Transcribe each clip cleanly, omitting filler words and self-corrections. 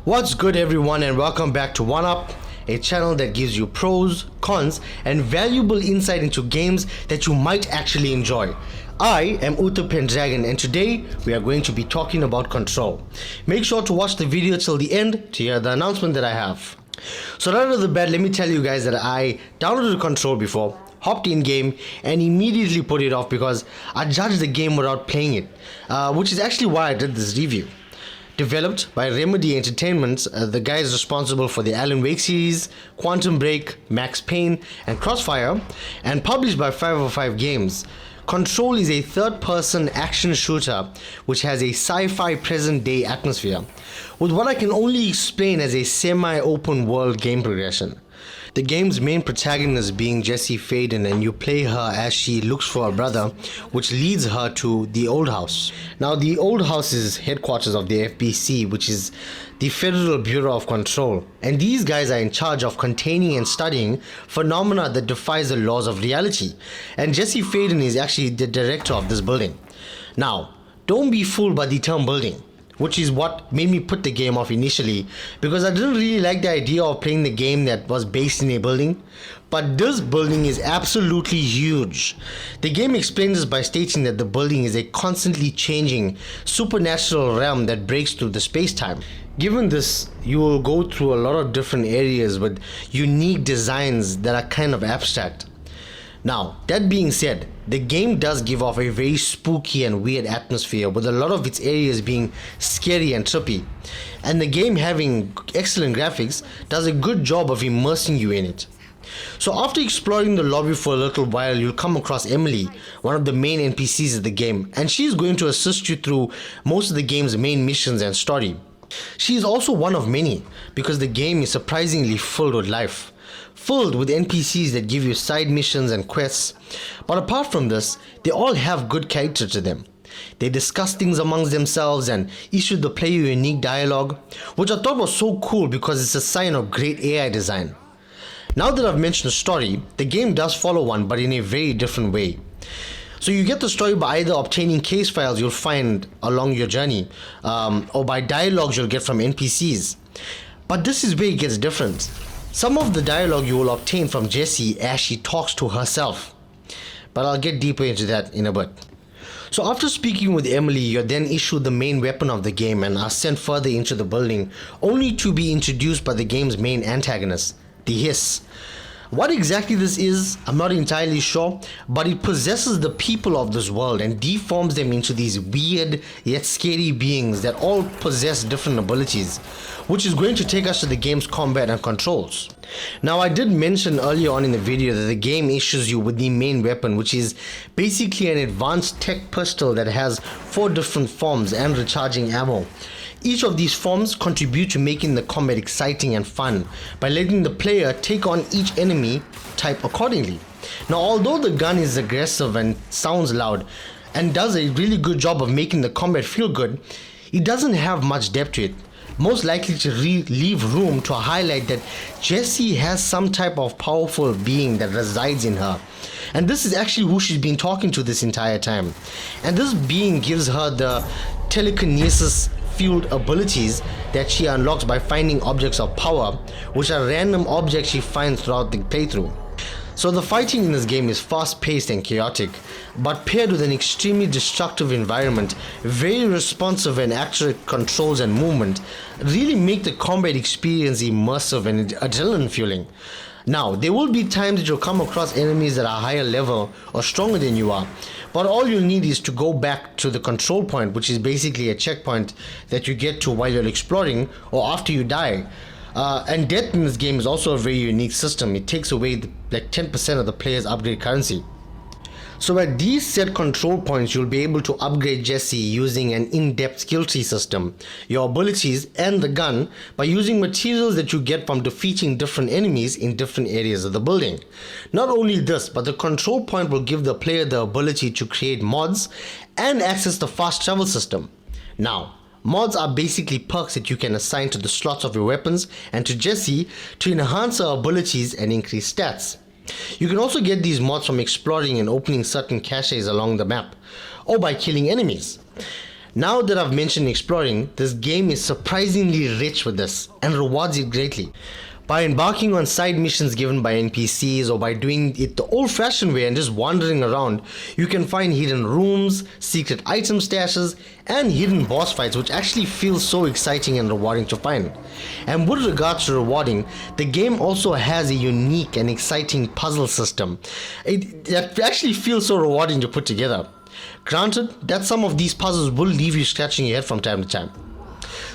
What's good, everyone, and welcome back to One Up, a channel that gives you pros, cons, and valuable insight into games that you might actually enjoy. I am Uther Pendragon, and today we are going to be talking about Control. Make sure to watch the video till the end to hear the announcement that I have. So right off the bat, let me tell you guys that I downloaded Control before, hopped in game, and immediately put it off because I judged the game without playing it, which is actually why I did this review. Developed by Remedy Entertainment, the guys responsible for the Alan Wake series, Quantum Break, Max Payne, and Crossfire, and published by 505 Games. Control is a third-person action shooter which has a sci-fi present-day atmosphere, with what I can only explain as a semi-open world game progression. The game's main protagonist being Jesse Faden, and you play her as she looks for her brother, which leads her to the Old House. Now, the Old House is headquarters of the FBC, which is the Federal Bureau of Control, and these guys are in charge of containing and studying phenomena that defies the laws of reality, and Jesse Faden is actually the director of this building. Now, don't be fooled by the term building, which is what made me put the game off initially, because I didn't really like the idea of playing the game that was based in a building. But this building is absolutely huge. The game explains this by stating that the building is a constantly changing supernatural realm that breaks through the space-time. Given this, you will go through a lot of different areas with unique designs that are kind of abstract. Now, that being said, the game does give off a very spooky and weird atmosphere, with a lot of its areas being scary and trippy, and the game, having excellent graphics, does a good job of immersing you in it. So after exploring the lobby for a little while, you'll come across Emily, one of the main NPCs of the game, and she's going to assist you through most of the game's main missions and story. She is also one of many, because the game is surprisingly filled with life. Filled with NPCs that give you side missions and quests, but apart from this, they all have good character to them. They discuss things amongst themselves and issue the player unique dialogue, which I thought was so cool because it's a sign of great AI design. Now that I've mentioned the story, the game does follow one, but in a very different way. So you get the story by either obtaining case files you'll find along your journey, or by dialogues you'll get from NPCs. But this is where it gets different. Some of the dialogue you will obtain from Jessie as she talks to herself, but I'll get deeper into that in a bit. So after speaking with Emily, you're then issued the main weapon of the game and are sent further into the building, only to be introduced by the game's main antagonist, the Hiss. What exactly this is, I'm not entirely sure, but it possesses the people of this world and deforms them into these weird yet scary beings that all possess different abilities, which is going to take us to the game's combat and controls. Now, I did mention earlier on in the video that the game issues you with the main weapon, which is basically an advanced tech pistol that has 4 different forms and recharging ammo. Each of these forms contribute to making the combat exciting and fun by letting the player take on each enemy type accordingly. Now, although the gun is aggressive and sounds loud and does a really good job of making the combat feel good, it doesn't have much depth to it, most likely to leave room to highlight that Jessie has some type of powerful being that resides in her. And this is actually who she's been talking to this entire time. And this being gives her the telekinesis fueled abilities that she unlocks by finding objects of power, which are random objects she finds throughout the playthrough. So the fighting in this game is fast-paced and chaotic, but paired with an extremely destructive environment, very responsive and accurate controls and movement really make the combat experience immersive and adrenaline-fueling. Now, there will be times that you'll come across enemies that are higher level or stronger than you are, but all you'll need is to go back to the control point, which is basically a checkpoint that you get to while you're exploring or after you die. And death in this game is also a very unique system. It takes away like 10% of the player's upgrade currency. So at these set control points, you'll be able to upgrade Jessie using an in-depth skill tree system, your abilities and the gun by using materials that you get from defeating different enemies in different areas of the building. Not only this, but the control point will give the player the ability to create mods and access the fast travel system. Now, mods are basically perks that you can assign to the slots of your weapons and to Jessie to enhance her abilities and increase stats. You can also get these mods from exploring and opening certain caches along the map, or by killing enemies. Now that I've mentioned exploring, this game is surprisingly rich with this and rewards it greatly. By embarking on side missions given by NPCs or by doing it the old-fashioned way and just wandering around, you can find hidden rooms, secret item stashes, and hidden boss fights, which actually feels so exciting and rewarding to find. And with regards to rewarding, the game also has a unique and exciting puzzle system. It actually feels so rewarding to put together. Granted that some of these puzzles will leave you scratching your head from time to time.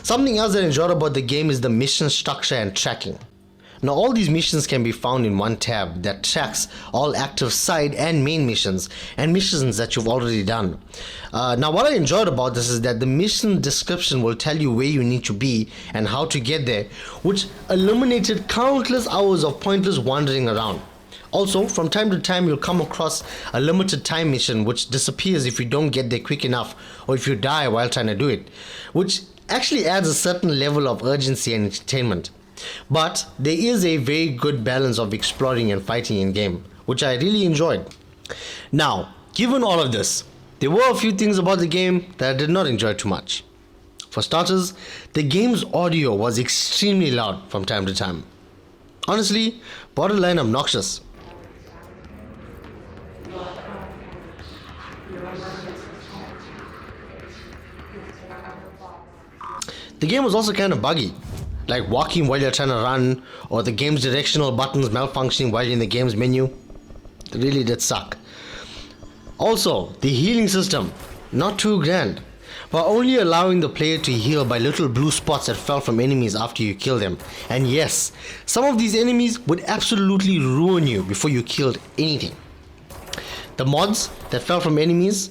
Something else that I enjoyed about the game is the mission structure and tracking. Now all these missions can be found in one tab that tracks all active side and main missions and missions that you've already done. Now what I enjoyed about this is that the mission description will tell you where you need to be and how to get there, which eliminated countless hours of pointless wandering around. Also, from time to time you'll come across a limited time mission which disappears if you don't get there quick enough or if you die while trying to do it, which actually adds a certain level of urgency and entertainment. But there is a very good balance of exploring and fighting in game, which I really enjoyed. Now, given all of this, there were a few things about the game that I did not enjoy too much. For starters, the game's audio was extremely loud from time to time. Honestly, borderline obnoxious. The game was also kind of buggy, like walking while you're trying to run, or the game's directional buttons malfunctioning while you're in the game's menu. It really did suck. Also, the healing system, not too grand, but only allowing the player to heal by little blue spots that fell from enemies after you kill them. And yes, some of these enemies would absolutely ruin you before you killed anything. The mods that fell from enemies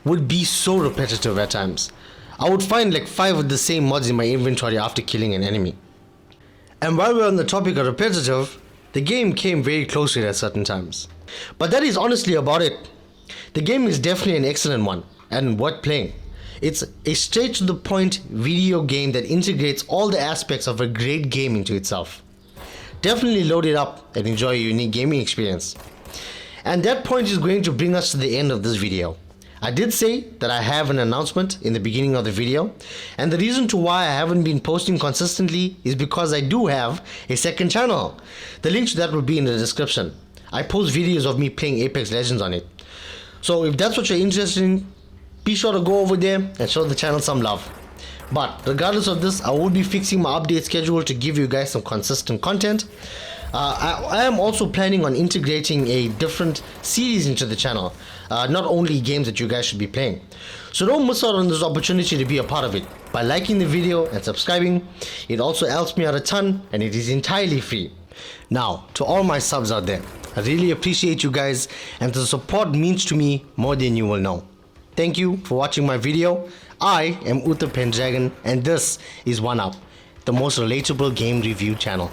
would be so repetitive at times. I would find like 5 of the same mods in my inventory after killing an enemy. And while we're on the topic of repetitive, the game came very close to it at certain times. But that is honestly about it. The game is definitely an excellent one and worth playing. It's a straight to the point video game that integrates all the aspects of a great game into itself. Definitely load it up and enjoy a unique gaming experience. And that point is going to bring us to the end of this video. I did say that I have an announcement in the beginning of the video, and the reason to why I haven't been posting consistently is because I do have a second channel. The link to that will be in the description. I post videos of me playing Apex Legends on it. So if that's what you're interested in, be sure to go over there and show the channel some love. But regardless of this, I will be fixing my update schedule to give you guys some consistent content. I am also planning on integrating a different series into the channel, not only games that you guys should be playing. So don't miss out on this opportunity to be a part of it by liking the video and subscribing. It also helps me out a ton and it is entirely free. Now, to all my subs out there, I really appreciate you guys and the support means to me more than you will know. Thank you for watching my video. I am Uther Pendragon and this is One Up, the most relatable game review channel.